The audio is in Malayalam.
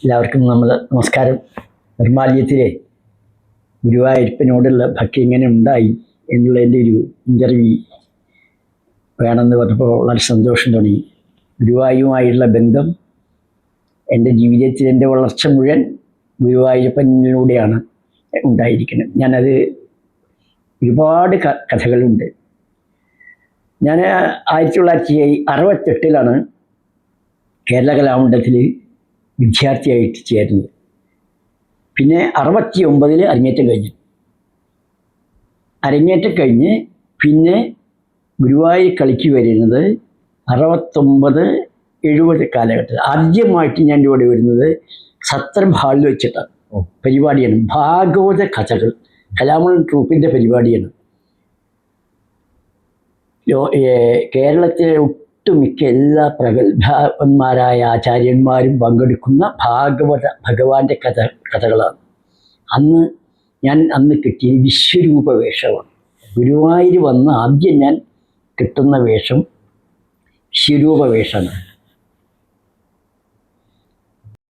എല്ലാവർക്കും നമസ്കാരം. നിർമാല്യത്തിലെ ഗുരുവായൂരപ്പനോടുള്ള ഭക്തി എങ്ങനെ ഉണ്ടായി എന്നുള്ളതിൻ്റെ ഒരു ഇൻ്റർവ്യൂ വേണമെന്ന് പറഞ്ഞപ്പോൾ വളരെ സന്തോഷം തോന്നി. ഗുരുവായൂരുമായുള്ള ബന്ധം എൻ്റെ ജീവിതത്തിൽ എൻ്റെ വളർച്ച മുഴുവൻ ഗുരുവായൂരപ്പനിലൂടെയാണ് ഉണ്ടായിരിക്കുന്നത്. ഞാനത് ഒരുപാട് കഥകളുണ്ട്. ഞാൻ 1968 കേരള കലാമണ്ഡലത്തിൽ വിദ്യാർത്ഥിയായിട്ട് ചേരുന്നത്. പിന്നെ 69 അരങ്ങേറ്റം കഴിഞ്ഞ് പിന്നെ ഗുരുവായൂർ കളിക്ക് വരുന്നത് 69-70 കാലഘട്ടത്തിൽ. ആദ്യമായിട്ട് ഞാൻ ഇവിടെ വരുന്നത് സത്രം ഹാളിൽ വെച്ചിട്ടാണ്. പരിപാടിയാണ് ഭാഗവത കഥകൾ, കലാമണ്ഡലം ട്രൂപ്പിൻ്റെ പരിപാടിയാണ്. കേരളത്തിലെ ഒട്ടുമിക്ക എല്ലാ പ്രഗത്ഭന്മാരായ ആചാര്യന്മാരും പങ്കെടുക്കുന്ന ഭഗവാന്റെ കഥകളാണ്. അന്ന് കിട്ടിയത് വിശ്വരൂപ വേഷമാണ്. ഗുരുവായൂർ വന്ന് ആദ്യം ഞാൻ കിട്ടുന്ന വേഷം വിശ്വരൂപ വേഷമാണ്.